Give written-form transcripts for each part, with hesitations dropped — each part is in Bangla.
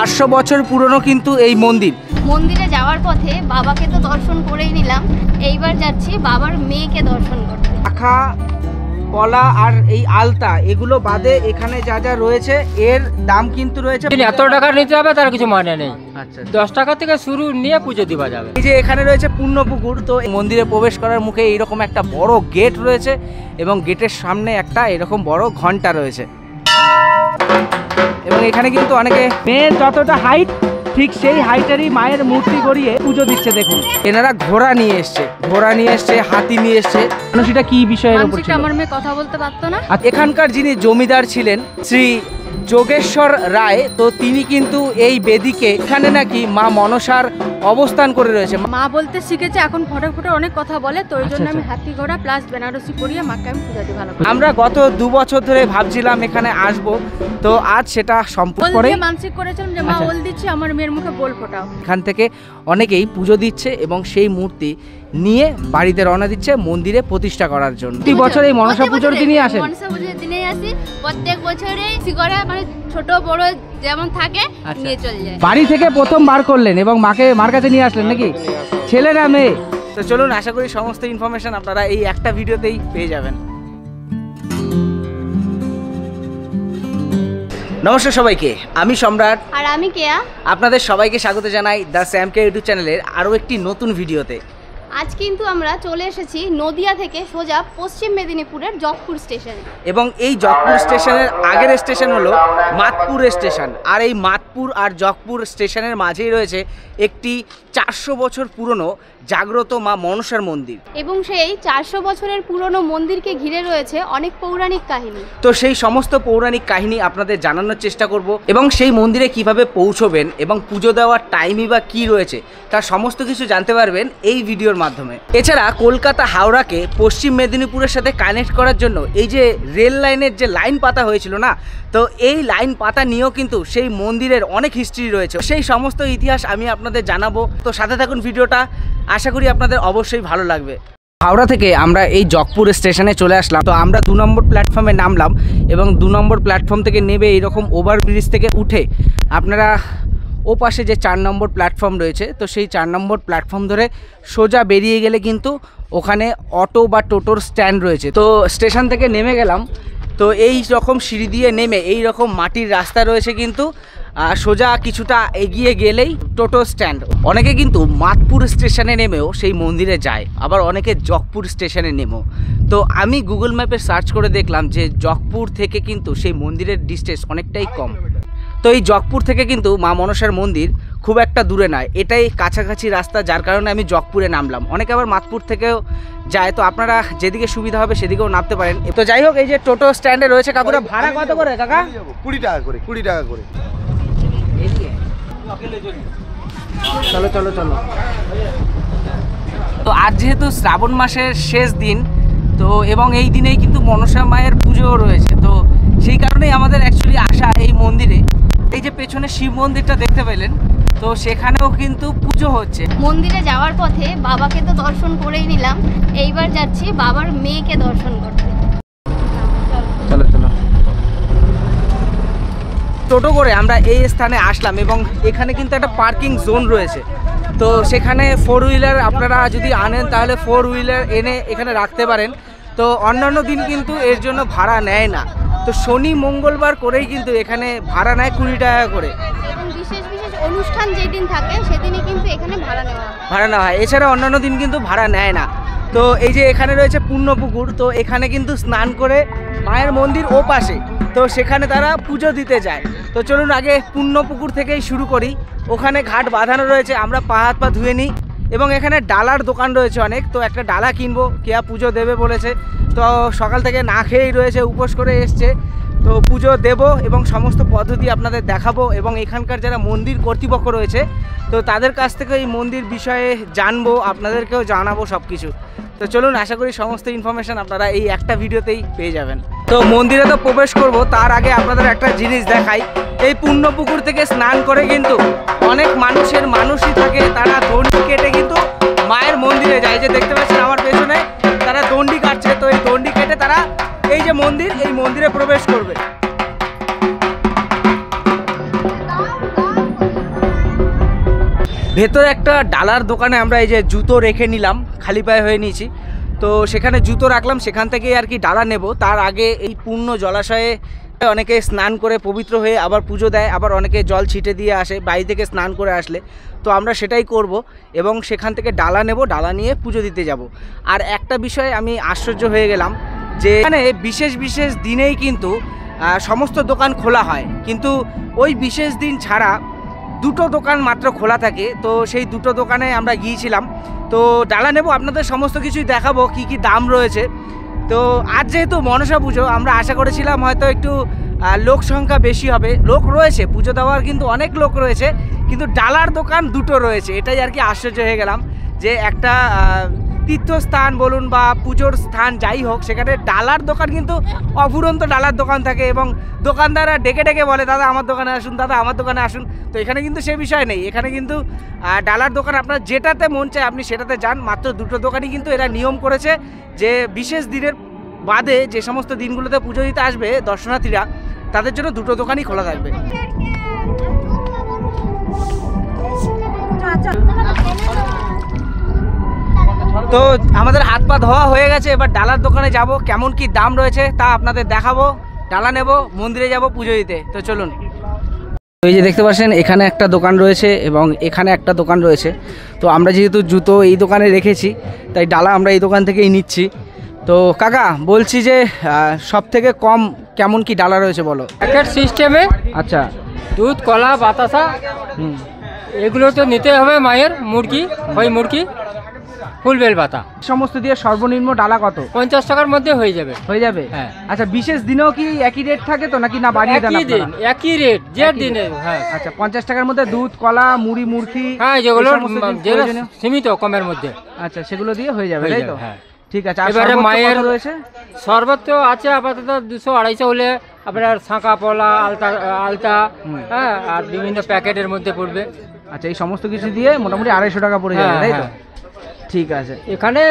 400 বছর পুরনো কিন্তু এই মন্দির। মন্দিরে যাওয়ার পথে বাবাকে তো দর্শন করেই নিলাম, এইবার যাচ্ছি বাবার মেয়েকে দর্শন করতে। পাখা, কলা আর এই আলতা এগুলো বাদে এখানে যা যা রয়েছে এর দাম কিন্তু রয়েছে। এত টাকা নিতে হবে তার কিছু মানে নেই। আচ্ছা, 10 টাকা থেকে শুরু নিয়ে পুজো দিবা যাবে। এই যে এখানে রয়েছে পুণ্যপুকুর, তো মন্দিরে প্রবেশ করার মুখে এইরকম একটা বড় গেট রয়েছে এবং গেটের সামনে একটা এরকম বড় ঘন্টা রয়েছে এবং এখানে কিন্তু অনেকে মেয়ের যতটা হাইট ঠিক সেই হাইটেরই মায়ের মূর্তি গড়িয়ে পুজো দিচ্ছে। দেখুন এনারা ঘোড়া নিয়ে এসছে, হাতি নিয়ে এসছে। সেটা কি বিষয়ের উপর ছিল? আমার মেয়ে কথা বলতে পারতো না। আর এখানকার যিনি জমিদার ছিলেন শ্রী যোগেশ্বর রায়, তো তিনি কিন্তু এই বেদিকে এখানে নাকি মা মনসার অবস্থান করে রয়েছে। মা বলতে শিখেছে, এখন ফটো অনেক কথা বলে, তো ওই জন্য আমি হাতি ঘোড়া প্লাস বেনারসি পরিয়ে মাকে আমি পূজা দিই ভালো করে। আমরা গত 2 বছর ধরে ভাবছিলাম এখানে আসব, তো আজ সেটা সম্পূর্ণ করে মানসিক করেছিলাম যে মা বল দিচ্ছি আমার মেয়ের মুখে বল ফোটাও। এখান থেকে অনেকেই পুজো দিচ্ছে এবং সেই মূর্তি নিয়ে বাড়িতে রওনা দিচ্ছে মন্দিরে প্রতিষ্ঠা করার জন্য। প্রতি বছর এই মনসা পুজোর দিনই আসেন? মনসা পুজোর দিনেই আসি, প্রত্যেক বছরে শিগড়া মানে ছোট বড় যেমন থাকে নিয়ে চলে যায়। বাড়ি থেকে প্রথম বার করলেন এবং মার কাছে নিয়ে আসলেন নাকি? ছেলে না মেয়ে? তো চলুন, আশা করি সমস্ত ইনফরমেশন আপনারা এই একটা ভিডিওতেই পেয়ে যাবেন। নমস্কার সবাইকে, আমি সম্রাট আর আমি কেয়া। আপনাদের সবাইকে স্বাগত জানাই দ্য স্যাম কে ইউটিউব চ্যানেলের আরও একটি নতুন ভিডিওতে। আজ কিন্তু আমরা চলে এসেছি নদিয়া থেকে সোজা পশ্চিম মেদিনীপুরের জকপুর স্টেশনে। এবং এই জকপুর স্টেশনের আগের স্টেশন হলো মাতপুর স্টেশন, আর এই মাতপুর আর জকপুর স্টেশনের মাঝেই রয়েছে একটি 400 বছর পুরনো জাগ্রত মা মনসার মন্দির। এবং সেই 400 বছরের পুরনো মন্দিরকে ঘিরে রয়েছে অনেক পৌরাণিক কাহিনী। তো সেই সমস্ত পৌরাণিক কাহিনী আপনাদের জানানোর চেষ্টা করব এবং সেই মন্দিরে কিভাবে পৌঁছবেন এবং পুজো দেওয়ার টাইমই বা কী রয়েছে তার সমস্ত কিছু জানতে পারবেন এই ভিডিওর মাধ্যমে। এছাড়া কলকাতা হাওড়াকে পশ্চিম মেদিনীপুরের সাথে কানেক্ট করার জন্য এই যে রেল লাইনের যে লাইন পাতা হয়েছিল না, তো এই লাইন পাতা নিয়েও কিন্তু সেই মন্দিরের অনেক হিস্ট্রি রয়েছে। সেই সমস্ত ইতিহাস আমি আপনাদের জানাবো, তো সাথে থাকুন ভিডিওটা, আশা করি আপনাদের অবশ্যই ভালো লাগবে। হাওড়া থেকে আমরা এই জকপুর স্টেশনে চলে আসলাম। তো আমরা 2 নম্বর প্ল্যাটফর্মে নামলাম এবং 2 নম্বর প্ল্যাটফর্ম থেকে নেমে এইরকম ওভারব্রিজ থেকে উঠে আপনারা ও পাশে যে 4 নম্বর প্ল্যাটফর্ম রয়েছে, তো সেই 4 নম্বর প্ল্যাটফর্ম ধরে সোজা বেরিয়ে গেলে কিন্তু ওখানে অটো বা টোটোর স্ট্যান্ড রয়েছে। তো স্টেশন থেকে নেমে গেলাম, তো এই রকম সিঁড়ি দিয়ে নেমে এই রকম মাটির রাস্তা রয়েছে, কিন্তু সোজা কিছুটা এগিয়ে গেলেই টোটো স্ট্যান্ড। অনেকে কিন্তু মাতপুর স্টেশনে নেমেও সেই মন্দিরে যায়, আবার অনেকে জকপুর স্টেশনে নেমেও। তো আমি গুগল ম্যাপে সার্চ করে দেখলাম যে জকপুর থেকে কিন্তু সেই মন্দিরের ডিস্টেন্স অনেকটাই কম। তো এই জকপুর থেকে কিন্তু মা মনসার মন্দির খুব একটা দূরে নয়, এটাই কাছাকাছি রাস্তা, যার কারণে আমি জকপুরে নামলাম। অনেকে আবার মাতপুর থেকেও যায়, তো আপনারা যেদিকে সুবিধা হবে সেদিকেও নামতে পারেন। তো যাই হোক, এই যে টোটো স্ট্যান্ডে রয়েছে কাকুরা, ভাড়া কত করে কাকা? 20 টাকা করে, 20 টাকা করে। চলো চলো চলো। তো আজ যেহেতু শ্রাবণ মাসের শেষ দিন, তো এবং এই দিনেই কিন্তু মনসা মায়ের পুজোও রয়েছে, তো সেই কারণেই আমাদের অ্যাকচুয়ালি আসা এই মন্দিরে। এই যে পেছনে শিব মন্দিরটা দেখতে পেলেন, তো সেখানেও কিন্তু পুজো হচ্ছে। মন্দিরে যাওয়ার পথে বাবাকে তো দর্শন করেই নিলাম, এইবার যাচ্ছি বাবার মেয়েকে দর্শন করতে। চলো চলো। টোটো করে আমরা এই স্থানে আসলাম এবং এখানে কিন্তু একটা পার্কিং জোন রয়েছে, তো সেখানে 4 হুইলার আপনারা যদি আনেন তাহলে 4 হুইলার এনে এখানে রাখতে পারেন। তো অন্যান্য দিন কিন্তু এর জন্য ভাড়া নেয় না, তো শনি মঙ্গলবার করেই কিন্তু এখানে ভাড়া নেয় 20 টাকা করে। এবং বিশেষ বিশেষ অনুষ্ঠান যেদিন থাকে সেদিনই কিন্তু এখানে ভাড়া নেওয়া হয়, এছাড়া অন্যান্য দিন কিন্তু ভাড়া নেয় না। তো এই যে এখানে রয়েছে পুণ্যপুকুর, তো এখানে কিন্তু স্নান করে মায়ের মন্দির ও পাশে, তো সেখানে তারা পুজো দিতে যায়। তো চলুন আগে পুণ্যপুকুর থেকেই শুরু করি। ওখানে ঘাট বাঁধানো রয়েছে, আমরা পা হাত পা ধুয়ে নিই এবং এখানে ডালার দোকান রয়েছে অনেক, তো একটা ডালা কিনবো, কেয়া পুজো দেবে বলেছে। তো সকাল থেকে না খেয়েই রয়েছে, উপোস করে এসছে, তো পুজো দেব এবং সমস্ত পদ্ধতি আপনাদের দেখাবো এবং এখানকার যারা মন্দির কর্তৃপক্ষ রয়েছে তো তাদের কাছ থেকে এই মন্দির বিষয়ে জানবো, আপনাদেরকেও জানাবো সব কিছু। তো চলুন, আশা করি সমস্ত ইনফরমেশন আপনারা এই একটা ভিডিওতেই পেয়ে যাবেন। তো মন্দিরে তো প্রবেশ করব, তার আগে আপনাদের একটা জিনিস দেখাই। এই পুণ্যপুকুর থেকে স্নান করে কিন্তু অনেক মানুষের মানুষই থাকে, তারা দণ্ডি কেটে কিন্তু মায়ের মন্দিরে যায়। যে দেখতে পাচ্ছেন আমার পেছনে তারা দণ্ডি কাটছে, তো এই দণ্ডি কেটে তারা এই যে মন্দির, এই মন্দিরে প্রবেশ করবে। ভেতরে একটা ডালার দোকানে আমরা এই যে জুতো রেখে নিলাম, খালি পায়ে হয়ে নিয়েছি, তো সেখানে জুতো রাখলাম, সেখান থেকেই আর কি ডালা নেব। তার আগে এই পূর্ণ জলাশয়ে অনেকে স্নান করে পবিত্র হয়ে আবার পুজো দেয়, আবার অনেকে জল ছিটে দিয়ে আসে বাড়ি থেকে স্নান করে আসলে, তো আমরা সেটাই করব এবং সেখান থেকে ডালা নেব, ডালা নিয়ে পুজো দিতে যাব। আর একটা বিষয়ে আমি আশ্চর্য হয়ে গেলাম যে এখানে বিশেষ বিশেষ দিনেই কিন্তু সমস্ত দোকান খোলা হয়, কিন্তু ওই বিশেষ দিন ছাড়া দুটো দোকান মাত্র খোলা থাকে। তো সেই দুটো দোকানে আমরা গিয়েছিলাম, তো ডালা নেব, আপনাদের সমস্ত কিছুই দেখাবো কি কি দাম রয়েছে। তো আজ যেহেতু মনসা পুজো, আমরা আশা করেছিলাম হয়তো একটু লোক সংখ্যা বেশি হবে, লোক রয়েছে, পুজো দেওয়ার কিন্তু অনেক লোক রয়েছে, কিন্তু ডালার দোকান দুটো রয়েছে। এটাই আর কি আশ্চর্য হয়ে গেলাম যে একটা তীর্থস্থান বলুন বা পুজোর স্থান যাই হোক, সেখানে ডালার দোকান কিন্তু অফুরন্ত ডালার দোকান থাকে এবং দোকানদাররা ডেকে ডেকে বলে দাদা আমার দোকানে আসুন, দাদা আমার দোকানে আসুন। তো এখানে কিন্তু সে বিষয় নেই, এখানে কিন্তু ডালার দোকান আপনার যেটাতে মন চায় আপনি সেটাতে যান। মাত্র দুটো দোকানই কিন্তু এরা নিয়ম করেছে যে বিশেষ দিনের বাদে যে সমস্ত দিনগুলোতে পুজো দিতে আসবে দর্শনার্থীরা, তাদের জন্য দুটো দোকানই খোলা থাকবে। তো আমাদের হাত পা ধোয়া হয়ে গেছে, এবার ডালার দোকানে যাব, কেমন কি দাম রয়েছে তা আপনাদের দেখাবো। ডালা নেব, মন্দিরে যাব পুজো দিতে, তো চলুন। তো এই যে দেখতে পাচ্ছেন এখানে একটা দোকান রয়েছে এবং এখানে একটা দোকান রয়েছে। তো আমরা যেহেতু জুতো এই দোকানে রেখেছি, তাই ডালা আমরা এই দোকান থেকেই নিচ্ছি। তো কাকা বলছি যে সব থেকে কম কেমন কি ডালা রয়েছে বলো? প্যাকেট সিস্টেমে আচ্ছা, দুধ, কলা, বাতাসা এগুলো তো নিতে হবে। মায়ের মুরগি, ওই মুরগি, ফুল বেল পাতা সমস্ত দিয়ে সর্বনিম্ন ডালা কত? 50 টাকার মধ্যে হয়ে যাবে। হয়ে যাবে? হ্যাঁ। আচ্ছা, বিশেষ দিনেও কি একই রেট থাকে তো নাকি না বাড়িয়ে দেন একই দিন, আপনারা? একই রেট, যে দিনে। হ্যাঁ। আচ্ছা, 50 টাকার মধ্যে দুধ, কলা, মুড়ি, মুরগি, হ্যাঁ, যেগুলো এই সমস্ত জিনিস প্রয়োজনীয়। সীমিত কমের মধ্যে। আচ্ছা, সেগুলো দিয়ে হয়ে যাবে, হয়ে তাই যাবে, তো? হ্যাঁ। ঠিক আছে। আর এবারে সর্বোচ্চ মায়ের কত রয়েছে? সর্বোচ্চ আছে আপাতত 200-250 হলে আপনার শাঁখা, পলা, আলতা, হ্যাঁ, আর বিভিন্ন প্যাকেটের মধ্যে পড়বে। আচ্ছা, এই সমস্ত কিছু দিয়ে মোটামুটি 250 টাকা পড়ে যাবে, হ্যাঁ, তাই তো? হ্যাঁ। ঠিক আছে। এখানে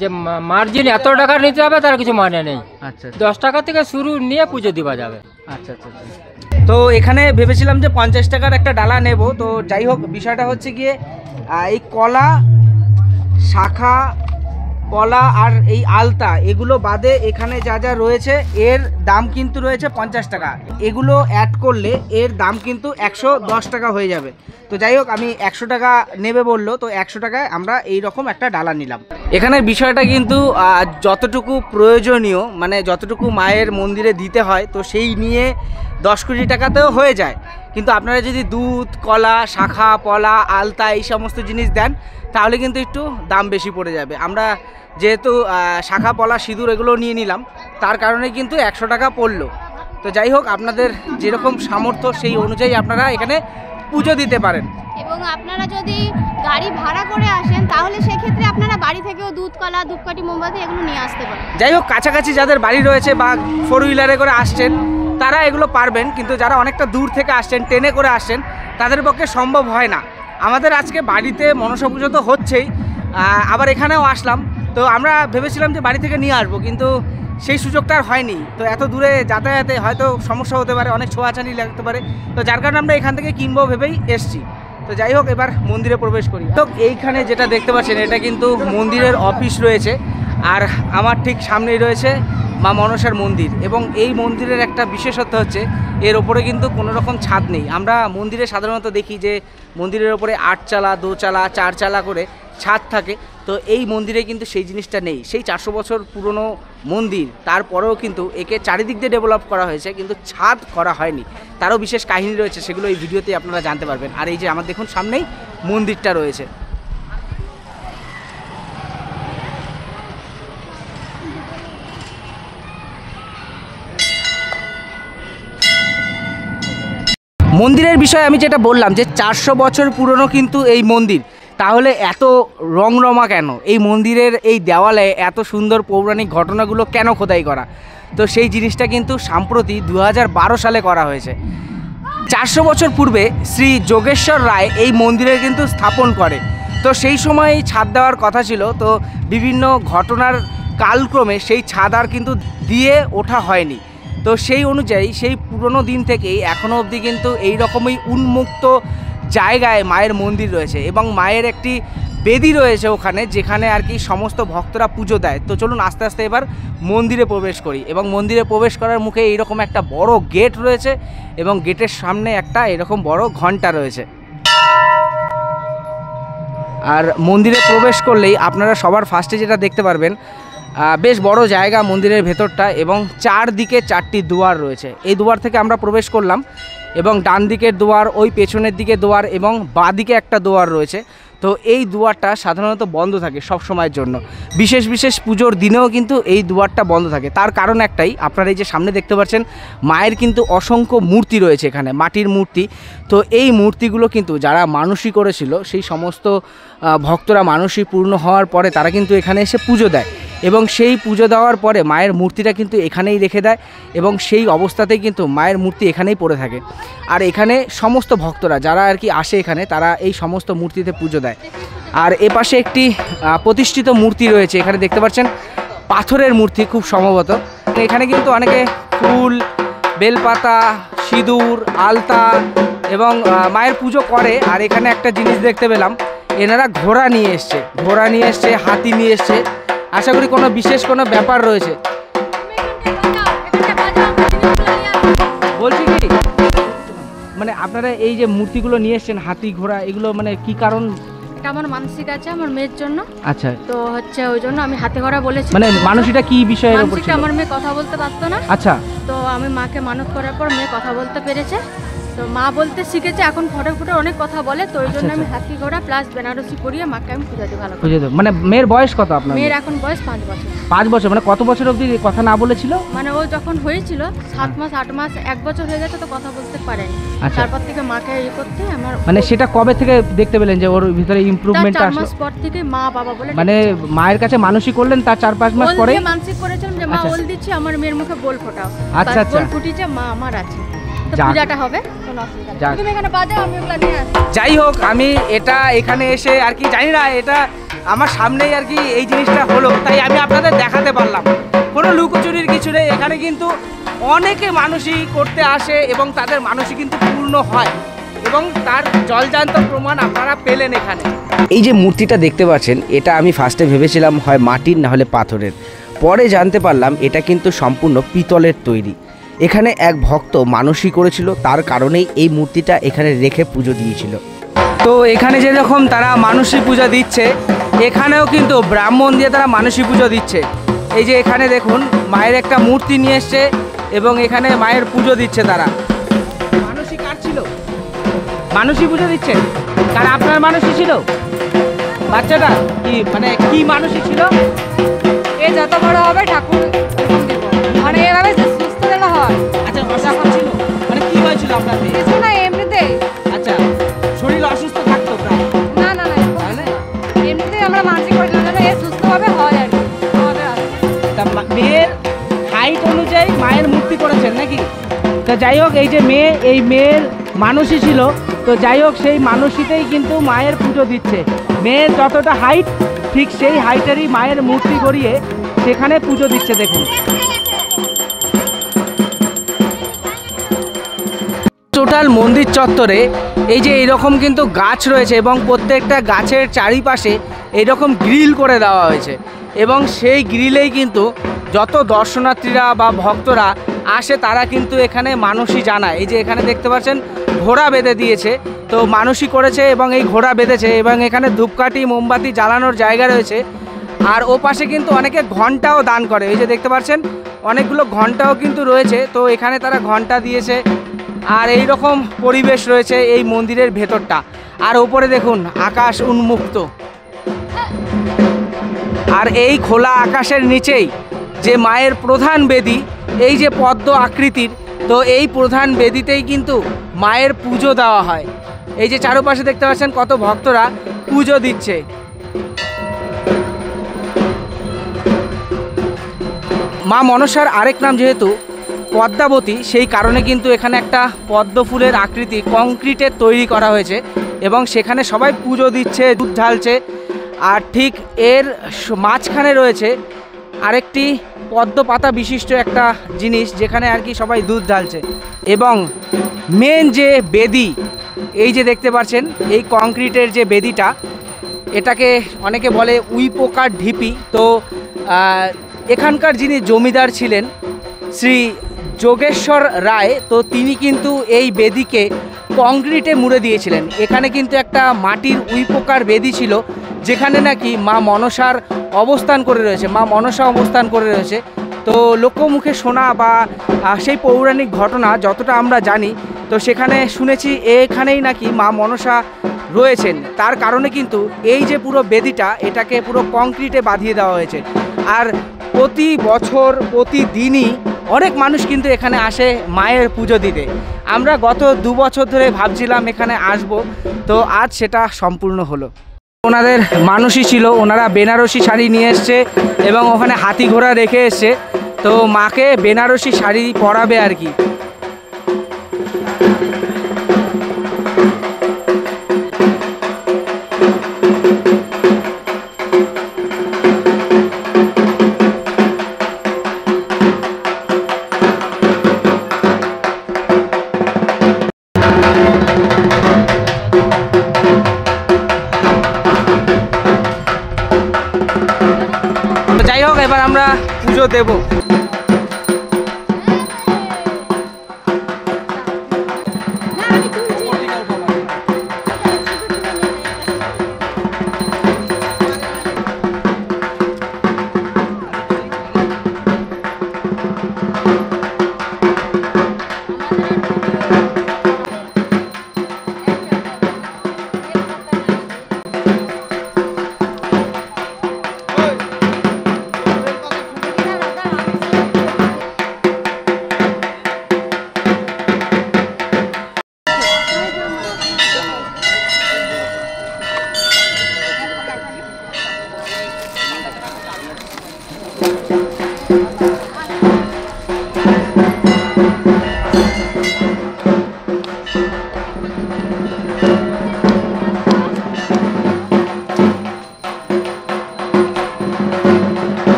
যে মার্জিন এত টাকার নিতে হবে তার কিছু মানে নেই। আচ্ছা, 10 টাকা থেকে শুরু নিয়ে পুজো দেওয়া যাবে। আচ্ছা আচ্ছা আচ্ছা। তো এখানে ভেবেছিলাম যে 50 টাকার একটা ডালা নেব। তো যাই হোক, বিষয়টা হচ্ছে গিয়ে এই কলা, শাখা, কলা আর এই আলতা এগুলো বাদে এখানে যা যা রয়েছে এর দাম কিন্তু রয়েছে 50 টাকা। এগুলো অ্যাড করলে এর দাম কিন্তু 110 টাকা হয়ে যাবে। তো যাই হোক, আমি 100 টাকা নেবে বললো, তো 100 টাকায় আমরা এই রকম একটা ডালা নিলাম। এখানের বিষয়টা কিন্তু যতটুকু প্রয়োজনীয়, মানে যতটুকু মায়ের মন্দিরে দিতে হয়, তো সেই নিয়ে 10 কোটি টাকাতেও হয়ে যায়। কিন্তু আপনারা যদি দুধ, কলা, শাখা, পলা, আলতা এই সমস্ত জিনিস দেন তাহলে কিন্তু একটু দাম বেশি পড়ে যাবে। আমরা যেহেতু শাখা, পলা, সিঁদুর এগুলো নিয়ে নিলাম, তার কারণে কিন্তু 100 টাকা পড়লো। তো যাই হোক, আপনাদের যেরকম সামর্থ্য সেই অনুযায়ী আপনারা এখানে পুজো দিতে পারেন। এবং আপনারা যদি গাড়ি ভাড়া করে আসেন তাহলে সেক্ষেত্রে আপনারা বাড়ি থেকেও দুধ, কলা, ধূপকাঠি, মোমবাতি এগুলো নিয়ে আসতে পারেন। যাই হোক, কাছাকাছি যাদের বাড়ি রয়েছে বা 4 হুইলারে করে আসছেন তারা এগুলো পারবেন, কিন্তু যারা অনেকটা দূর থেকে আসছেন, ট্রেনে করে আসছেন, তাদের পক্ষে সম্ভব হয় না। আমাদের আজকে বাড়িতে মনসা পুজো তো হচ্ছেই, আবার এখানেও আসলাম। তো আমরা ভেবেছিলাম যে বাড়ি থেকে নিয়ে আসবো, কিন্তু সেই সুযোগটা আর হয়নি। তো এত দূরে যাতায়াতে হয়তো সমস্যা হতে পারে, অনেক ছোঁয়াছানি লাগতে পারে, তো যার কারণে আমরা এখান থেকে কিনবো ভেবেই এসছি। তো যাই হোক, এবার মন্দিরে প্রবেশ করি। তো এইখানে যেটা দেখতে পাচ্ছেন এটা কিন্তু মন্দিরের অফিস রয়েছে, আর আমার ঠিক সামনেই রয়েছে মা মনসার মন্দির। এবং এই মন্দিরের একটা বিশেষত্ব হচ্ছে এর ওপরে কিন্তু কোনো রকম ছাদ নেই। আমরা মন্দিরে সাধারণত দেখি যে মন্দিরের ওপরে 8 চালা, 2 চালা, 4 চালা করে ছাদ থাকে, তো এই মন্দিরে কিন্তু সেই জিনিসটা নেই। সেই 400 বছর পুরনো মন্দির, তারপরেও কিন্তু একে চারিদিক দিয়ে ডেভেলপ করা হয়েছে, কিন্তু ছাদ করা হয়নি। তারও বিশেষ কাহিনী রয়েছে, সেগুলো এই ভিডিওতে আপনারা জানতে পারবেন। আর এই যে আমার দেখুন সামনেই মন্দিরটা রয়েছে। মন্দিরের বিষয়ে আমি যেটা বললাম যে 400 বছর পুরনো কিন্তু এই মন্দির, তাহলে এত রংরমা কেন? এই মন্দিরের এই দেওয়ালে এত সুন্দর পৌরাণিক ঘটনাগুলো কেন খোদাই করা? তো সেই জিনিসটা কিন্তু সম্প্রতি 2012 সালে করা হয়েছে। 400 বছর পূর্বে শ্রী যোগেশ্বর রায় এই মন্দিরের কিন্তু স্থাপন করে। তো সেই সময় ছাদ দেওয়ার কথা ছিল, তো বিভিন্ন ঘটনার কালক্রমে সেই ছাদ আর কিন্তু দিয়ে ওঠা হয়নি। তো সেই অনুযায়ী সেই পুরনো দিন থেকেই এখনও অবধি কিন্তু এই রকমই উন্মুক্ত জায়গায় মায়ের মন্দির রয়েছে এবং মায়ের একটি বেদি রয়েছে ওখানে, যেখানে আর কি সমস্ত ভক্তরা পুজো দেয়। তো চলুন আস্তে আস্তে এবার মন্দিরে প্রবেশ করি। এবং মন্দিরে প্রবেশ করার মুখে এইরকম একটা বড় গেট রয়েছে এবং গেটের সামনে একটা এরকম বড় ঘন্টা রয়েছে। আর মন্দিরে প্রবেশ করলেই আপনারা সবার ফার্স্টে যেটা দেখতে পারবেন, বেশ বড় জায়গা মন্দিরের ভেতরটা এবং চারদিকে 4টি দুয়ার রয়েছে। এই দুয়ার থেকে আমরা প্রবেশ করলাম এবং ডান দিকের দুয়ার, ওই পেছনের দিকে দুয়ার এবং বাঁ দিকে একটা দুয়ার রয়েছে। তো এই দুয়ারটা সাধারণত বন্ধ থাকে সব সময়ের জন্য, বিশেষ বিশেষ পুজোর দিনেও কিন্তু এই দুয়ারটা বন্ধ থাকে। তার কারণ একটাই, আপনারা এই যে সামনে দেখতে পাচ্ছেন মায়ের কিন্তু অসংখ্য মূর্তি রয়েছে এখানে, মাটির মূর্তি। তো এই মূর্তিগুলো কিন্তু যারা মানসী করেছিল সেই সমস্ত ভক্তরা মানসী পূর্ণ হওয়ার পরে তারা কিন্তু এখানে এসে পুজো দেয় এবং সেই পুজো দেওয়ার পরে মায়ের মূর্তিটা কিন্তু এখানেই রেখে দেয় এবং সেই অবস্থাতেই কিন্তু মায়ের মূর্তি এখানেই পড়ে থাকে। আর এখানে সমস্ত ভক্তরা যারা আর কি আসে এখানে, তারা এই সমস্ত মূর্তিতে পুজো দেয়। আর এপাশে একটি প্রতিষ্ঠিত মূর্তি রয়েছে, এখানে দেখতে পাচ্ছেন পাথরের মূর্তি খুব সম্ভবত। এখানে কিন্তু অনেকে ফুল, বেলপাতা, সিঁদুর, আলতা এবং মায়ের পুজো করে। আর এখানে একটা জিনিস দেখতে পেলাম, এনারা ঘোড়া নিয়ে এসছে, হাতি নিয়ে এসছে। আশা করি কোনো বিশেষ কোনো ব্যাপার রয়েছে। বলছি কি, মানে আপনারা এই যে মূর্তিগুলো নিয়ে এসছেন, হাতি ঘোড়া, এগুলো মানে কি কারণ? এটা আমার মানসিক আছে আমার মেয়ের জন্য। আচ্ছা, তো হচ্ছে ওই জন্য আমি হাতে ঘোড়া বলেছি। মানে মানসিকটা কি বিষয়ের উপর মানসিক ছিল? আমার মেয়ে কথা বলতে পারতো না। আচ্ছা, তো আমি মাকে মানত করার পর মেয়ে কথা বলতে পেরেছে। তো মা বলতে শিখেছে, এখন ফটো অনেক কথা বলে। তো ওই জন্য আমি হাতি ঘোড়া প্লাস বেনারসি পরিয়ে মাকে আমি পুজো দিই ভালো করে। মানে মেয়ের বয়স কত আপনার? মেয়ের এখন বয়স 5 বছর। 5 বছর, মানে কত বছর অবধি কথা না বলেছিল? মানে ও যখন হয়েছিল 7 মাস 8 মাস 1 বছর হয়ে গেছে তো কথা বলতে পারেনি। আচ্ছা। তারপর থেকে মাকে করতে আমার মানে সেটা কবে থেকে দেখতে পেলেন যে ওর ভিতরে ইমপ্রুভমেন্ট 4 আসলো? মাস পর থেকে মা বাবা বলে মানে মায়ের কাছে মানসিক করলেন, তার 4-5 মাস পরে মানসিক করেছিলাম যে মা আচ্ছা। ওল দিচ্ছি, আমার মেয়ের মুখে বল ফোটাও। আচ্ছা, আচ্ছা। বল ফুটিছে, মা আমার আছে, তো যাক। পূজাটা হবে, কোনো অসুবিধা যাক। নেই। তুমি এখানে বাজাও, আমি ওগুলা নিয়ে আসি। যাই হোক, আমি এটা এখানে এসে আর কি জানি না, এটা আমার সামনেই আর কি এই জিনিসটা হলো, তাই আমি আপনাদের দেখাতে পারলাম। কোনো লুকোচুরির কিছু নেই, এখানে কিন্তু অনেকে মানসিক করতে আসে এবং তাদের মানসিক কিন্তু পূর্ণ হয় এবং তার জলজান্ত প্রমাণ আপনারা পেলেন এখানে। এই যে মূর্তিটা দেখতে পাচ্ছেন, এটা আমি ফার্স্টে ভেবেছিলাম হয় মাটির না হলে পাথরের, পরে জানতে পারলাম এটা কিন্তু সম্পূর্ণ পিতলের তৈরি। এখানে এক ভক্ত মানসিক করেছিল, তার কারণেই এই মূর্তিটা এখানে রেখে পুজো দিয়েছিল। তো এখানে যেরকম তারা মানসিক পূজা দিচ্ছে, এখানেও কিন্তু ব্রাহ্মণ দিয়ে তারা মানসিক পুজো দিচ্ছে। এই যে এখানে দেখুন মায়ের একটা মূর্তি নিয়ে এসছে এবং এখানে মায়ের পুজো দিচ্ছে তারা। মানসিক কার ছিল? মানসিক পুজো দিচ্ছে কার? আপনার মানসিক ছিল? বাচ্চাটা কি মানে কি মানসিক ছিল? এ যত বড় হবে ঠাকুর দেব, মানে এভাবে সুস্থ যেন হয়। আচ্ছা, অসুস্থ ছিল মানে কি হয়েছিল আপনার? কিছু না, এমনিতেই। আচ্ছা, শরীর অসুস্থ থাকতো প্রায়? না না না, তাহলে এমনিতেই আমরা মানসিক করেছিলাম যেন এ সুস্থভাবে হয় আর কি আমাদের আছে। তা মেয়ের হাইট অনুযায়ী মায়ের মূর্তি করেছেন নাকি? তো যাই হোক, এই যে মেয়ে, এই মেয়ের মানসী ছিল, তো যাই হোক সেই মানসীতেই কিন্তু মায়ের পুজো দিচ্ছে। মেয়ের যতটা হাইট ঠিক সেই হাইটেরই মায়ের মূর্তি গড়িয়ে সেখানে পুজো দিচ্ছে। দেখুন টোটাল মন্দির চত্বরে এই যে এইরকম কিন্তু গাছ রয়েছে এবং প্রত্যেকটা গাছের চারিপাশে এইরকম গ্রিল করে দেওয়া হয়েছে এবং সেই গ্রিলেই কিন্তু যত দর্শনার্থীরা বা ভক্তরা আসে তারা কিন্তু এখানে মানসী জানায়। এই যে এখানে দেখতে পাচ্ছেন ঘোড়া বেঁধে দিয়েছে, তো মানসী করেছে এবং এই ঘোড়া বেঁধেছে এবং এখানে ধূপকাঠি মোমবাতি জ্বালানোর জায়গা রয়েছে। আর ও পাশে কিন্তু অনেকে ঘন্টাও দান করে, এই যে দেখতে পাচ্ছেন অনেকগুলো ঘন্টাও কিন্তু রয়েছে, তো এখানে তারা ঘন্টা দিয়েছে। আর এই রকম পরিবেশ রয়েছে এই মন্দিরের ভেতরটা। আর ওপরে দেখুন আকাশ উন্মুক্ত, আর এই খোলা আকাশের নিচেই যে মায়ের প্রধান বেদি, এই যে পদ্ম আকৃতির, তো এই প্রধান বেদিতেই কিন্তু মায়ের পুজো দেওয়া হয়। এই যে চারপাশে দেখতে পাচ্ছেন কত ভক্তরা পুজো দিচ্ছে। মা মনসার আরেক নাম যেহেতু পদ্মাবতী, সেই কারণে কিন্তু এখানে একটা পদ্ম ফুলের আকৃতি কংক্রিটের তৈরি করা হয়েছে এবং সেখানে সবাই পুজো দিচ্ছে, দুধ ঢালছে। আর ঠিক এর মাঝখানে রয়েছে আরেকটি পদ্ম পাতা বিশিষ্ট একটা জিনিস, যেখানে আর কি সবাই দুধ ঢালছে। এবং মেন যে বেদি, এই যে দেখতে পাচ্ছেন এই কংক্রিটের যে বেদিটা, এটাকে অনেকে বলে উইপোকার ঢিপি। তো এখানকার যিনি জমিদার ছিলেন শ্রী যোগেশ্বর রায়, তো তিনি কিন্তু এই বেদিকে কংক্রিটে মুড়ে দিয়েছিলেন। এখানে কিন্তু একটা মাটির উইপোকার বেদি ছিল, যেখানে নাকি মা মনসার অবস্থান করে রয়েছে, মা মনসা অবস্থান করে রয়েছে। তো লোকমুখে শোনা বা সেই পৌরাণিক ঘটনা যতটা আমরা জানি, তো সেখানে শুনেছি এখানেই নাকি মা মনসা রয়েছেন। তার কারণে কিন্তু এই যে পুরো বেদিটা, এটাকে পুরো কংক্রিটে বাঁধিয়ে দেওয়া হয়েছে। আর প্রতি বছর প্রতিদিনই অনেক মানুষ কিন্তু এখানে আসে মায়ের পুজো দিতে। আমরা গত 2 বছর ধরে ভাবছিলাম এখানে আসব, তো আজ সেটা সম্পূর্ণ হলো। ওনাদের মানুষই ছিল, ওনারা বেনারসি শাড়ি নিয়ে এসছে এবং ওখানে হাতি ঘোড়া রেখে এসছে, তো মাকে বেনারসি শাড়ি পরাবে আর কি। যাই হোক, এবার আমরা পুজো দেব।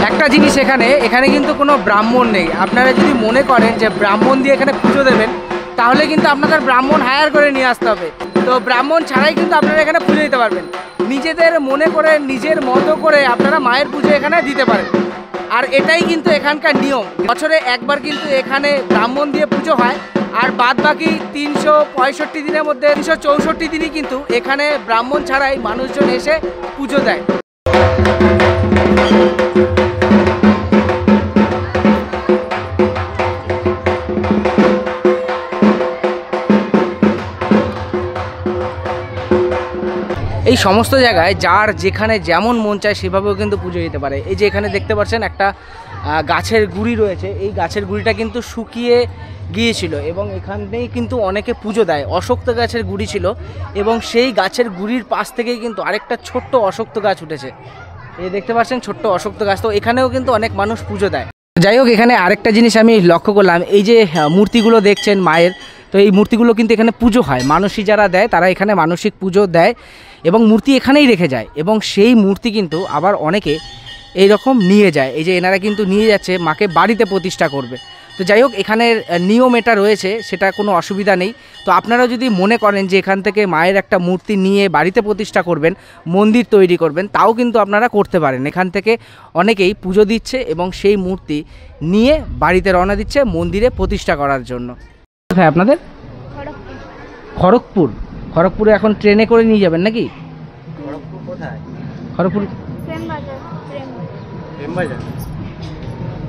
একটা জিনিস, এখানে কিন্তু কোনো ব্রাহ্মণ নেই। আপনারা যদি মনে করেন যে ব্রাহ্মণ দিয়ে এখানে পুজো দেবেন, তাহলে কিন্তু আপনাদের ব্রাহ্মণ হায়ার করে নিয়ে আসতে হবে। তো ব্রাহ্মণ ছাড়াই কিন্তু আপনারা এখানে পুজো দিতে পারবেন। নিজেদের মনে করে নিজের মতো করে আপনারা মায়ের পুজো এখানে দিতে পারেন। আর এটাই কিন্তু এখানকার নিয়ম। বছরে একবার কিন্তু এখানে ব্রাহ্মণ দিয়ে পুজো হয়, আর বাদ বাকি 365 দিনের মধ্যে 364 দিনই কিন্তু এখানে ব্রাহ্মণ ছাড়াই মানুষজন এসে পুজো দেয়। এই সমস্ত জায়গায় যার যেখানে যেমন মন চায় সেভাবেও কিন্তু পুজো দিতে পারে। এই যে এখানে দেখতে পাচ্ছেন একটা গাছের গুঁড়ি রয়েছে, এই গাছের গুঁড়িটা কিন্তু শুকিয়ে গিয়েছিল এবং এখানেই কিন্তু অনেকে পুজো দেয়। অশক্ত গাছের গুঁড়ি ছিল এবং সেই গাছের গুঁড়ির পাশ থেকেই কিন্তু আরেকটা ছোট্ট অশক্ত গাছ উঠেছে। এই দেখতে পাচ্ছেন ছোট্ট অশক্ত গাছ, তো এখানেও কিন্তু অনেক মানুষ পুজো দেয়। যাই হোক, এখানে আরেকটা জিনিস আমি লক্ষ্য করলাম, এই যে মূর্তিগুলো দেখছেন মায়ের, তো এই মূর্তিগুলো কিন্তু এখানে পুজো হয়। মানসিক যারা দেয় তারা এখানে মানসিক পুজো দেয় এবং মূর্তি এখানেই রেখে যায়, এবং সেই মূর্তি কিন্তু আবার অনেকে এই রকম নিয়ে যায়। এই যে এনারা কিন্তু নিয়ে যাচ্ছে মাকে বাড়িতে প্রতিষ্ঠা করবে। তো যাই হোক, এখানের নিয়ম এটা রয়েছে, সেটা কোনো অসুবিধা নেই। তো আপনারা যদি মনে করেন যে এখান থেকে মায়ের একটা মূর্তি নিয়ে বাড়িতে প্রতিষ্ঠা করবেন, মন্দির তৈরি করবেন, তাও কিন্তু আপনারা করতে পারেন। এখান থেকে অনেকেই পুজো দিচ্ছে এবং সেই মূর্তি নিয়ে বাড়িতে রওনা দিচ্ছে মন্দিরে প্রতিষ্ঠা করার জন্য। কোথায় আপনাদের? খড়গপুর। খড়গপুরে এখন ট্রেনে করে নিয়ে যাবেন নাকি? খড়গপুর কোথায়? খড়গপুর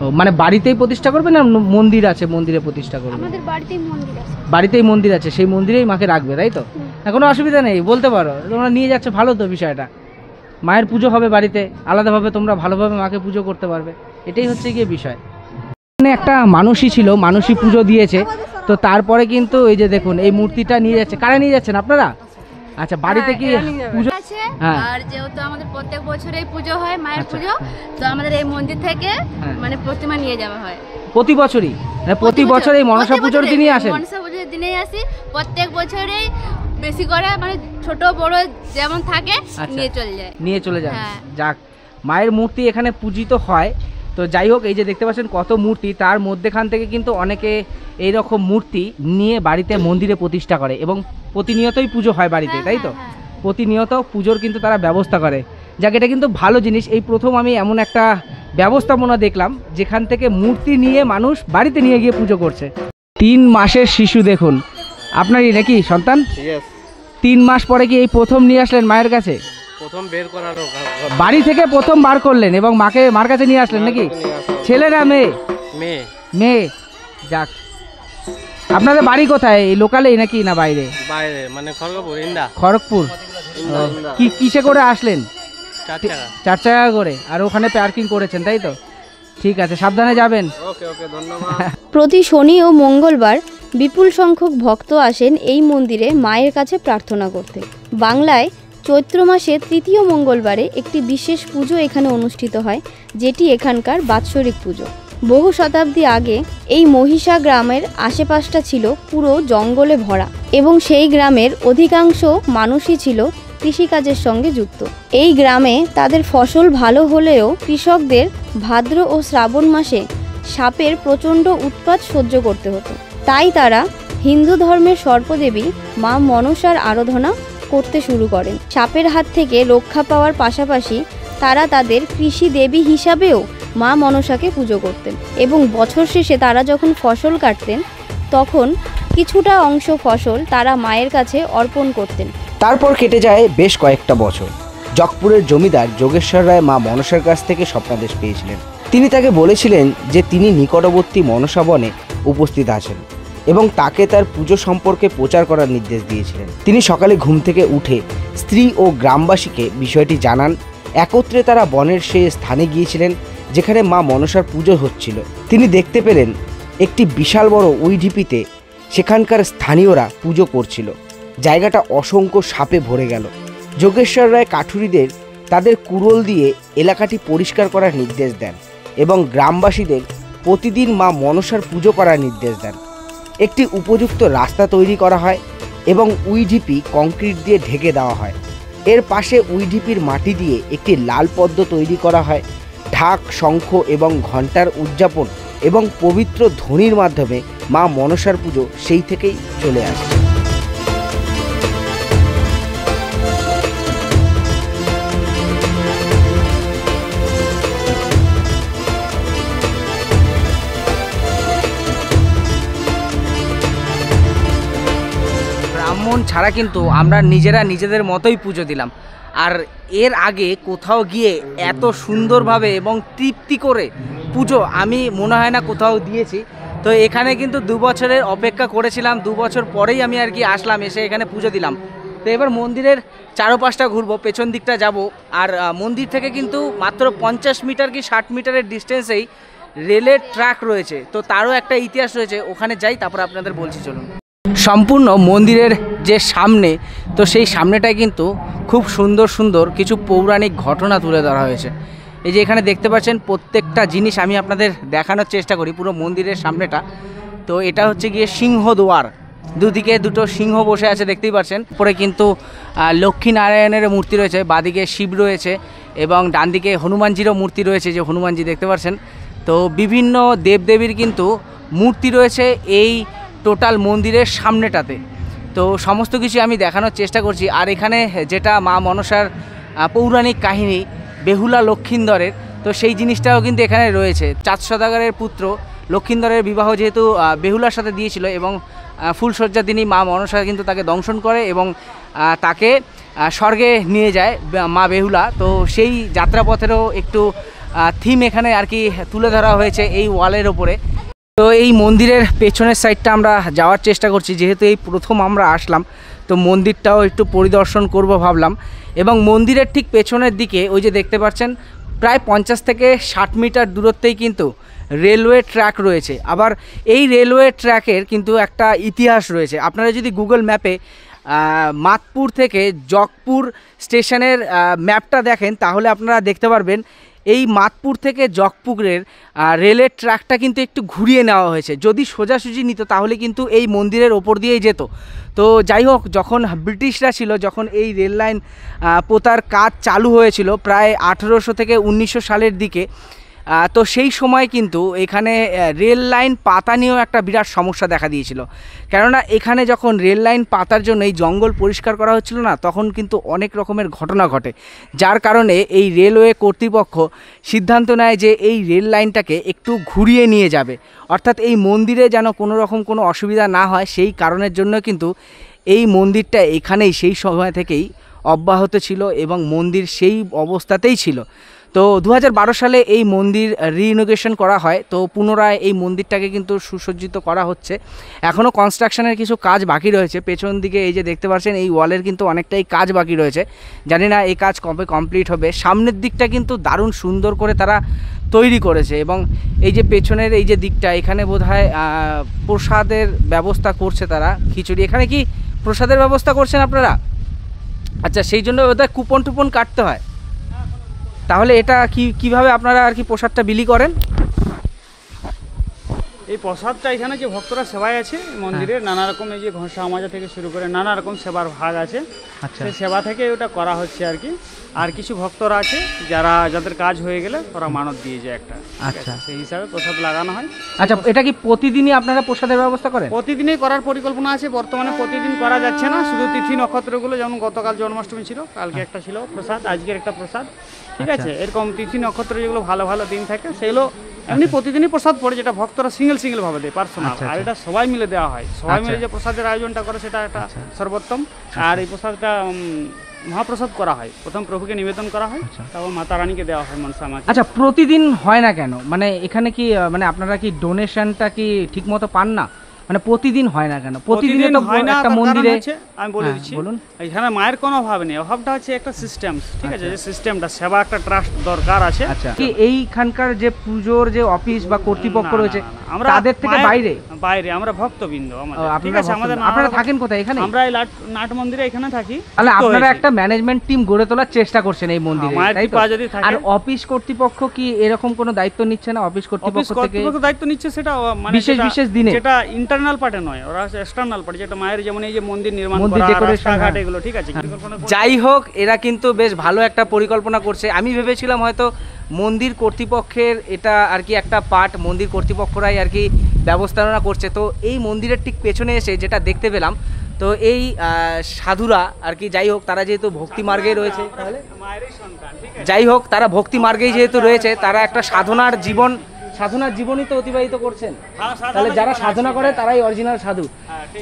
ও, মানে বাড়িতেই প্রতিষ্ঠা করবে না মন্দির আছে মন্দিরে প্রতিষ্ঠা করবে? আমাদের বাড়িতেই মন্দির আছে। বাড়িতেই মন্দির আছে, সেই মন্দিরেই মাকে রাখবে, তাই তো? কোনো অসুবিধা নেই, বলতে পারো। তোমরা নিয়ে যাচ্ছ, ভালো তো বিষয়টা। মায়ের পুজো হবে বাড়িতে, আলাদাভাবে তোমরা ভালোভাবে মাকে পুজো করতে পারবে, এটাই হচ্ছে গিয়ে বিষয়। এখানে একটা মানুষই ছিল, মানুষই পুজো দিয়েছে। তো তারপরে কিন্তু এই যে দেখুন এই মূর্তিটা নিয়ে যাচ্ছে। কারা নিয়ে যাচ্ছেন আপনারা? আচ্ছা, বাড়িতে কি পুজো আছে? হ্যাঁ। আর যেহেতু আমাদের প্রত্যেক বছরেই পুজো হয় মায়ের পুজো, তো আমাদের এই মন্দির থেকে মানে প্রতিমা নিয়ে যাওয়া হয় প্রতি বছরই। প্রতি বছর এই মনসা পুজোর দিনই আসেন? মনসা পুজোর দিনেই আসি, প্রত্যেক বছরেই বেশি করে মানে ছোট বড় যেমন থাকে নিয়ে চলে যায়। নিয়ে চলে যান। হ্যাঁ। যাক, মায়ের মূর্তি এখানে পূজিত হয়, তো যাই হোক, এই যে দেখতে পাচ্ছেন কত মূর্তি, তার মধ্যেখান থেকে কিন্তু অনেকে এই রকম মূর্তি নিয়ে বাড়িতে মন্দিরে প্রতিষ্ঠা করে এবং প্রতিনিয়তই পুজো হয় বাড়িতে, তাই তো? প্রতিনিয়ত পুজোর কিন্তু তারা ব্যবস্থা করে, যাক এটা কিন্তু ভালো জিনিস। এই প্রথম আমি এমন একটা ব্যবস্থাপনা দেখলাম যেখান থেকে মূর্তি নিয়ে মানুষ বাড়িতে নিয়ে গিয়ে পুজো করছে। 3 মাসের শিশু দেখুন, আপনারই নাকি সন্তান? 3 মাস পরে কি এই প্রথম নিয়ে আসলেন মায়ের কাছে? প্রথম বের করার বাড়ি থেকে প্রথম বার করলেন এবং মার কাছে নিয়ে আসলেন নাকি? ছেলে না মেয়ে? মেয়ে। মেয়ে, যাক। আপনাদের বাড়ি কোথায়, এই লোকালেই নাকি না বাইরে? বাইরে, মানে খড়গপুর, ইন্দা। খড়গপুর। কি কিসে করে আসলেন? 4 টাকা। 4 টাকা করে, আর ওখানে পার্কিং করেছেন, তাই তো? ঠিক আছে, সাবধানে যাবেন। ওকে ওকে, ধন্যবাদ। প্রতি শনি ও মঙ্গলবার বিপুল সংখ্যক ভক্ত আসেন এই মন্দিরে মায়ের কাছে প্রার্থনা করতে। বাংলায় চৈত্র মাসের 3য় মঙ্গলবারে একটি বিশেষ পুজো এখানে অনুষ্ঠিত হয়, যেটি এখানকার বাৎসরিক পুজো। বহু শতাব্দী আগে এই মহিষা গ্রামের আশেপাশটা ছিল পুরো জঙ্গলে ভরা এবং সেই গ্রামের অধিকাংশ মানুষই ছিল কৃষিকাজের সঙ্গে যুক্ত। এই গ্রামে তাদের ফসল ভালো হলেও কৃষকদের ভাদ্র ও শ্রাবণ মাসে সাপের প্রচণ্ড উৎপাত সহ্য করতে হতো। তাই তারা হিন্দু ধর্মের সর্পদেবী মা মনসার আরাধনা করতে শুরু করেন। সাপের হাত থেকে রক্ষা পাওয়ার পাশাপাশি তারা তাদের কৃষি দেবী হিসাবেও মা মনসাকে পুজো করতেন এবং বছর শেষে তারা যখন ফসল কাটতেন তখন কিছুটা অংশ ফসল তারা মায়ের কাছে অর্পণ করতেন। তারপর কেটে যায় বেশ কয়েকটা বছর। জকপুরের জমিদার যোগেশ্বর রায় মা মনসার কাছ থেকে স্বপ্নাদেশ পেয়েছিলেন। তিনি তাকে বলেছিলেন যে তিনি নিকটবর্তী মনসা বনে উপস্থিত আছেন এবং তাকে তার পুজো সম্পর্কে প্রচার করার নির্দেশ দিয়েছিলেন। তিনি সকালে ঘুম থেকে উঠে স্ত্রী ও গ্রামবাসীকে বিষয়টি জানান। একত্রে তারা বনের সেই স্থানে গিয়েছিলেন যেখানে মা মনসার পুজো হচ্ছিল। তিনি দেখতে পেলেন একটি বিশাল বড় উইঢিপিতে সেখানকার স্থানীয়রা পুজো করছিল। জায়গাটা অসংখ্য সাপে ভরে গেল। যোগেশ্বর রায় কাঠুরিদের তাদের কুড়োল দিয়ে এলাকাটি পরিষ্কার করার নির্দেশ দেন এবং গ্রামবাসীদের প্রতিদিন মা মনসার পুজো করার নির্দেশ দেন। একটি উপযুক্ত রাস্তা তৈরি করা হয় এবং উইঢিপি কংক্রিট দিয়ে ঢেকে দেওয়া হয়। এর পাশে উইঢিপির মাটি দিয়ে একটি লাল পদ্ম তৈরি করা হয়। ঢাক, শঙ্খ এবং ঘণ্টার উদযাপন এবং পবিত্র ধ্বনির মাধ্যমে মা মনসার পুজো সেই থেকেই চলে আসে। ব্রাহ্মণ ছাড়া কিন্তু আমরা নিজেরা নিজেদের মতোই পুজো দিলাম। আর এর আগে কোথাও গিয়ে এত সুন্দরভাবে এবং তৃপ্তি করে পুজো আমি মনে হয় না কোথাও দিয়েছি। তো এখানে কিন্তু 2 বছরের অপেক্ষা করেছিলাম, 2 বছর পরেই আমি আর কি আসলাম, এসে এখানে পুজো দিলাম। তো এবার মন্দিরের চারপাশটা ঘুরবো, পেছন দিকটা যাব। আর মন্দির থেকে কিন্তু মাত্র 50 মিটার কি 60 মিটারের ডিস্টেন্সেই রেলের ট্র্যাক রয়েছে। তো তারও একটা ইতিহাস রয়েছে, ওখানে যাই তারপর আপনাদের বলছি চলুন। সম্পূর্ণ মন্দিরের যে সামনে, তো সেই সামনেটায় কিন্তু খুব সুন্দর সুন্দর কিছু পৌরাণিক ঘটনা তুলে ধরা হয়েছে। এই যে এখানে দেখতে পাচ্ছেন প্রত্যেকটা জিনিস আমি আপনাদের দেখানোর চেষ্টা করি পুরো মন্দিরের সামনেটা। তো এটা হচ্ছে গিয়ে সিংহদুয়ার, দুদিকে দুটো সিংহ বসে আছে দেখতেই পাচ্ছেন। পরে কিন্তু লক্ষ্মীনারায়ণের মূর্তি রয়েছে, বাদিকে শিব রয়েছে এবং ডান দিকে হনুমানজিরও মূর্তি রয়েছে, যে হনুমানজি দেখতে পাচ্ছেন। তো বিভিন্ন দেবদেবীর কিন্তু মূর্তি রয়েছে এই টোটাল মন্দিরের সামনেটাতে। তো সমস্ত কিছু আমি দেখানোর চেষ্টা করছি। আর এখানে যেটা মা মনসার পৌরাণিক কাহিনী বেহুলা লক্ষিন্দরের, তো সেই জিনিসটাও কিন্তু এখানে রয়েছে। 4 সদাগরের পুত্র লক্ষিন্দরের বিবাহ যেহেতু বেহুলার সাথে দিয়েছিল এবং ফুলশয্যার দিনই মা মনসা কিন্তু তাকে দংশন করে এবং তাকে স্বর্গে নিয়ে যায় মা বেহুলা। তো সেই যাত্রাপথেরও একটু থিম এখানে আর কি তুলে ধরা হয়েছে এই ওয়ালের ওপরে। তো এই মন্দিরের পেছনের সাইডটা আমরা যাওয়ার চেষ্টা করছি, যেহেতু এই প্রথম আমরা আসলাম তো মন্দিরটাও একটু পরিদর্শন করব ভাবলাম। এবং মন্দিরের ঠিক পেছনের দিকে ওই যে দেখতে পাচ্ছেন প্রায় 50 থেকে 60 মিটার দূরত্বেই কিন্তু রেলওয়ে ট্র্যাক রয়েছে। আবার এই রেলওয়ে ট্র্যাকের কিন্তু একটা ইতিহাস রয়েছে। আপনারা যদি গুগল ম্যাপে মাতপুর থেকে জকপুর স্টেশনের ম্যাপটা দেখেন তাহলে আপনারা দেখতে পারবেন এই মাতপুর থেকে জকপুরের রেলের ট্র্যাকটা কিন্তু একটু ঘুরিয়ে নেওয়া হয়েছে। যদি সোজাসুজি নিত তাহলে কিন্তু এই মন্দিরের ওপর দিয়েই যেত। তো যাই হোক, যখন ব্রিটিশরা ছিল, যখন এই রেল লাইন পোতার কাজ চালু হয়েছিল প্রায় 1800 থেকে 1900 সালের দিকে, তো সেই সময় কিন্তু এখানে রেল লাইন পাতা নিয়েও একটা বিরাট সমস্যা দেখা দিয়েছিল, কেননা এখানে যখন রেল লাইন পাতার জন্য এই জঙ্গল পরিষ্কার করা হচ্ছিল না, তখন কিন্তু অনেক রকমের ঘটনা ঘটে, যার কারণে এই রেলওয়ে কর্তৃপক্ষ সিদ্ধান্ত নেয় যে এই রেল লাইনটাকে একটু ঘুরিয়ে নিয়ে যাবে, অর্থাৎ এই মন্দিরে যেন কোনো রকম কোনো অসুবিধা না হয় সেই কারণের জন্য কিন্তু এই মন্দিরটা এখানেই সেই সময় থেকেই অব্যাহত ছিল এবং মন্দির সেই অবস্থাতেই ছিল। তো 2012 সালে এই মন্দির রিনোভেশন করা হয়, তো পুনরায় এই মন্দিরটাকে কিন্তু সুসজ্জিত করা হচ্ছে। এখনও কনস্ট্রাকশনের কিছু কাজ বাকি রয়েছে, পেছন দিকে এই যে দেখতে পাচ্ছেন এই ওয়ালের কিন্তু অনেকটাই কাজ বাকি রয়েছে, জানি না এই কাজ কবে কমপ্লিট হবে। সামনের দিকটা কিন্তু দারুণ সুন্দর করে তারা তৈরি করেছে এবং এই যে পেছনের এই যে দিকটা, এখানে বোধহয় প্রসাদের ব্যবস্থা করছে তারা, খিচুড়ি। এখানে কি প্রসাদের ব্যবস্থা করছেন আপনারা? আচ্ছা, সেই জন্য বোধহয় কুপন টুপন কাটতে হয়। তাহলে এটা কিভাবে আপনারা আর কি প্রসাদটা বিলি করেন? এই প্রসাদটা এখানে যে ভক্তরা সেবায় আছে মন্দিরে নানা রকম, এই যে ঘষা মাজা থেকে শুরু করে নানা রকম সেবার ভাগ আছে, আচ্ছা, সেই সেবা থেকে ওটা করা হচ্ছে আর কি। আর কিছু ভক্তরা আছে যাদের কাজ হয়ে গেলে ওরা মানত দিয়ে যায় একটা, আচ্ছা, সেই হিসাবে প্রসাদ লাগানো হয়। আচ্ছা, এটা কি প্রতিদিনই আপনারা প্রসাদের ব্যবস্থা করেন? প্রতিদিনই করার পরিকল্পনা আছে, বর্তমানে প্রতিদিন করা যাচ্ছে না, শুধু তিথি নক্ষত্রগুলো, যেমন গতকাল জন্মাষ্টমী ছিল, কালকে একটা ছিল প্রসাদ, আজকের একটা প্রসাদ, ঠিক আছে। এরকম তিথি নক্ষত্র যেগুলো ভালো ভালো দিন থাকে সেগুলো এমনি প্রতিদিনই প্রসাদ পড়ে, যেটা ভক্তরা সিঙ্গেল ভাবে দেয় পার্সোনাল, আর এটা সবাই মিলে দেওয়া হয়। সবাই মিলে যে প্রসাদের আয়োজনটা করে সেটা একটা সর্বোত্তম। আর এই প্রসাদটা মহাপ্রসাদ করা হয়, প্রথম প্রভুকে নিবেদন করা হয়, তারপর মাতা রানীকে দেওয়া হয় মনসা মাকে। আচ্ছা, প্রতিদিন হয় না কেন? মানে এখানে কি মানে আপনারা কি ডোনেশনটা কি ঠিকমতো পান না? মানে প্রতিদিন হয় না কেন? প্রতিদিন তো হয় না, একটা তার কারণ মন্দিরে হচ্ছে, আমি বলে দিচ্ছি, বলুন। এখানে মায়ের কোনো অভাব নেই, অভাবটা হচ্ছে একটা সিস্টেম, ঠিক আছে, যে সিস্টেমটা সেবা একটা ট্রাস্ট দরকার আছে। আচ্ছা, কি এইখানকার যে পুজোর যে অফিস বা কর্তৃপক্ষ রয়েছে তাদের থেকে বাইরে আমরা ভক্তবৃন্দ, ঠিক আছে, আপনারা থাকেন কোথায়? এখানে আমরা এই নাট মন্দিরে এখানে থাকি। তাহলে আপনারা একটা ম্যানেজমেন্ট টিম গড়ে তোলার চেষ্টা করছেন এই মন্দিরে, তাই তো? যদি থাকে। আর অফিস কর্তৃপক্ষ কি এরকম কোনো দায়িত্ব নিচ্ছে না? অফিস কর্তৃপক্ষ থেকে দায়িত্ব নিচ্ছে, সেটা মানে বিশেষ দিনে, যেটা ইন্টারনাল পার্টে নয়, ওরা এক্সটার্নাল পার্ট, যেটা মায়ের যেমন এই যে মন্দির নির্মাণ করা, রাস্তাঘাট এগুলো, ঠিক আছে। যাই হোক, এরা কিন্তু বেশ ভালো একটা পরিকল্পনা করছে। আমি ভেবেছিলাম হয়তো মন্দির কর্তৃপক্ষের এটা আর কি একটা পার্ট, মন্দির কর্তৃপক্ষরাই আর কি ব্যবস্থাপনা করছে। তো এই মন্দিরের ঠিক পেছনে এসে যেটা দেখতে পেলাম, তো এই সাধুরা আর কি, যাই হোক তারা যেহেতু ভক্তি মার্গেই রয়েছে, তাহলে যাই হোক তারা ভক্তি মার্গেই যেহেতু রয়েছে, তারা একটা সাধনার জীবনই তো অতিবাহিত করছেন। তাহলে যারা সাধনা করে তারাই অরিজিনাল সাধু।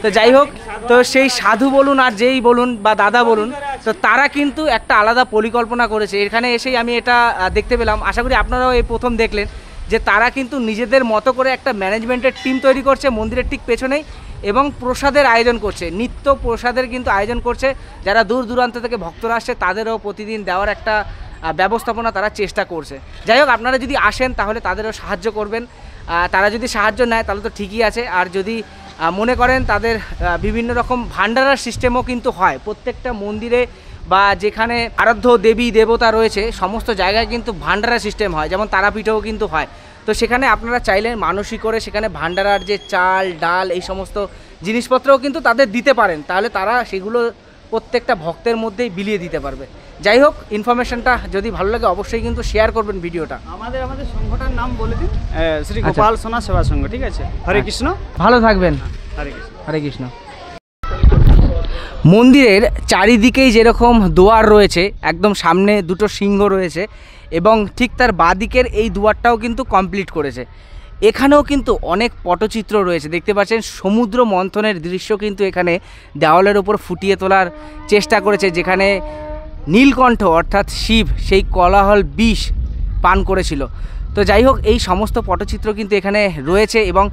তো যাই হোক, তো সেই সাধু বলুন আর যেই বলুন বা দাদা বলুন, তো তারা কিন্তু একটা আলাদা পরিকল্পনা করেছে। এখানে এসেই আমি এটা দেখতে পেলাম, আশা করি আপনারাও এই প্রথম দেখলেন যে তারা কিন্তু নিজেদের মতো করে একটা ম্যানেজমেন্টের টিম তৈরি করছে মন্দিরের ঠিক পেছনেই, এবং প্রসাদের আয়োজন করছে, নিত্য প্রসাদের কিন্তু আয়োজন করছে। যারা দূর দূরান্ত থেকে ভক্তরা আসছে তাদেরও প্রতিদিন দেওয়ার একটা ব্যবস্থাপনা তারা চেষ্টা করছে। যাই হোক, আপনারা যদি আসেন তাহলে তাদেরও সাহায্য করবেন। তারা যদি সাহায্য নেয় তাহলে তো ঠিকই আছে, আর যদি মনে করেন তাদের বিভিন্ন রকম ভান্ডারার সিস্টেমও কিন্তু হয় প্রত্যেকটা মন্দিরে, বা যেখানে আরাধ্য দেবী দেবতা রয়েছে সমস্ত জায়গায় কিন্তু ভান্ডারা সিস্টেম হয়, যেমন তারাপীঠেও কিন্তু হয়। তো সেখানে আপনারা চাইলে মানসিক করে সেখানে ভান্ডারার যে চাল ডাল এই সমস্ত জিনিসপত্রও কিন্তু তাদের দিতে পারেন, তাহলে তারা সেগুলো প্রত্যেকটা ভক্তের মধ্যেই বিলিয়ে দিতে পারবে। যাই হোক, ইনফরমেশনটা যদি ভালো লাগে অবশ্যই কিন্তু শেয়ার করবেন ভিডিওটা। আমাদের সংগঠনের নাম বলে দিন, শ্রী গোপাল সোনা সেবা সংঘ, ঠিক আছে। হরে কৃষ্ণ, ভালো থাকবেন। হরে কৃষ্ণ, হরে কৃষ্ণ। মন্দিরের চারিদিকেই যেরকম দুয়ার রয়েছে, একদম সামনে দুটো সিংহ রয়েছে এবং ঠিক তার বাঁদিকের এই দুয়ারটাও কিন্তু কমপ্লিট করেছে। এখানেও কিন্তু অনেক পটচিত্র রয়েছে, দেখতে পাচ্ছেন সমুদ্র মন্থনের দৃশ্য কিন্তু এখানে দেওয়ালের ওপর ফুটিয়ে তোলার চেষ্টা করেছে, যেখানে নীলকণ্ঠ অর্থাৎ শিব সেই কোলাহল বিষ পান করেছিল। তো যাই হোক, এই সমস্ত পটচিত্র কিন্তু এখানে রয়েছে এবং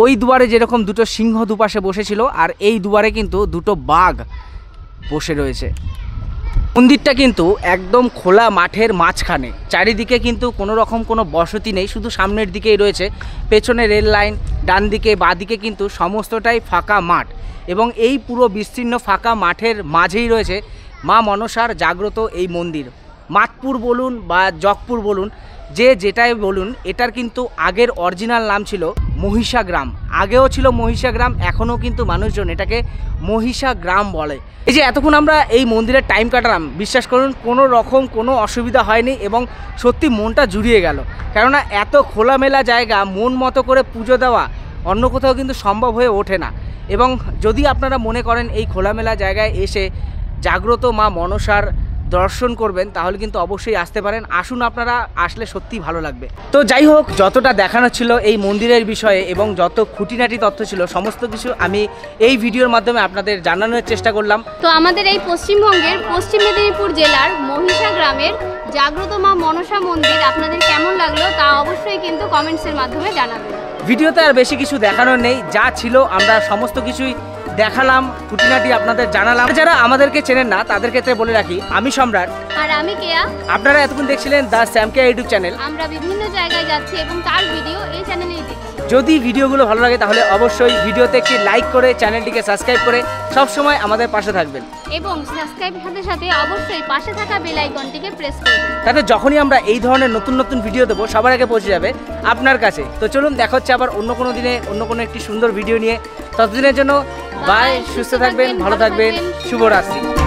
ওই দুয়ারে যেরকম দুটো সিংহ দুপাশে বসেছিল, আর এই দুয়ারে কিন্তু দুটো বাঘ বসে রয়েছে। মন্দিরটা কিন্তু একদম খোলা মাঠের মাঝখানে, চারিদিকে কিন্তু কোনো রকম কোনো বসতি নেই, শুধু সামনের দিকেই রয়েছে, পেছনে রেল লাইন, ডান দিকে বাঁ দিকে কিন্তু সমস্তটাই ফাঁকা মাঠ, এবং এই পুরো বিস্তীর্ণ ফাঁকা মাঠের মাঝেই রয়েছে মা মনসার জাগ্রত এই মন্দির। মাতপুর বলুন বা জগপুর বলুন, যে যেটাই বলুন, এটার কিন্তু আগের অরিজিনাল নাম ছিল মহিষা গ্রাম। আগেও ছিল মহিষা গ্রাম, এখনও কিন্তু মানুষজন এটাকে মহিষা গ্রাম বলে। এই যে এতক্ষণ আমরা এই মন্দিরে টাইম কাটালাম, বিশ্বাস করুন কোনো রকম কোনো অসুবিধা হয়নি এবং সত্যি মনটা জুড়িয়ে গেল। কেননা এত খোলামেলা জায়গা, মন মতো করে পুজো দেওয়া অন্য কোথাও কিন্তু সম্ভব হয়ে ওঠে না। এবং যদি আপনারা মনে করেন এই খোলামেলা জায়গায় এসে জাগ্রত মা মনসার দর্শন করবেন, তাহলে কিন্তু অবশ্যই আসতে পারেন। আসুন, আপনারা আসলে সত্যিই ভালো লাগবে। তো যাই হোক, যতটা দেখানো ছিল এই মন্দিরের বিষয়ে এবং যত খুঁটিনাটি তথ্য ছিল সমস্ত কিছু আমি এই ভিডিওর মাধ্যমে আপনাদের জানানোর চেষ্টা করলাম। তো আমাদের এই পশ্চিমবঙ্গের পশ্চিম মেদিনীপুর জেলার মহিষা গ্রামের জাগ্রত মা মনসা মন্দির আপনাদের কেমন লাগলো তা অবশ্যই কিন্তু কমেন্টসের মাধ্যমে জানাবেন। ভিডিওতে আর বেশি কিছু দেখানোর নেই, যা ছিল আমরা সমস্ত কিছুই দেখালাম, খুঁটিনাটি আপনাদের জানালাম। যারা আমাদেরকে চেনেন না তাদের ক্ষেত্রে বলে রাখি, আমি সম্রাট আর আমি কেয়া। আপনারা এতক্ষণ দেখছিলেন the Sam Keya YouTube channel. আমরা বিভিন্ন জায়গায় যাচ্ছি এবং তার ভিডিও এই চ্যানেলেই দিচ্ছি। যদি ভিডিওগুলো ভালো লাগে তাহলে অবশ্যই ভিডিওতে একটি লাইক করে চ্যানেলটিকে সাবস্ক্রাইব করে সব সময় আমাদের পাশে থাকবেন এবং সাবস্ক্রাইবের সাথে সাথে অবশ্যই পাশে থাকা বেল আইকনটিকে প্রেস করবেন। তাতে যখনই আমরা এই ধরনের নতুন নতুন ভিডিও দেবো সবার আগে পৌঁছে যাবে আপনার কাছে। তো চলুন, দেখা হচ্ছে আবার অন্য কোনো দিনে অন্য কোনো একটি সুন্দর ভিডিও নিয়ে। ততদিনের জন্য বাই, সুস্থ থাকবেন, ভালো থাকবেন, শুভরাত্রি।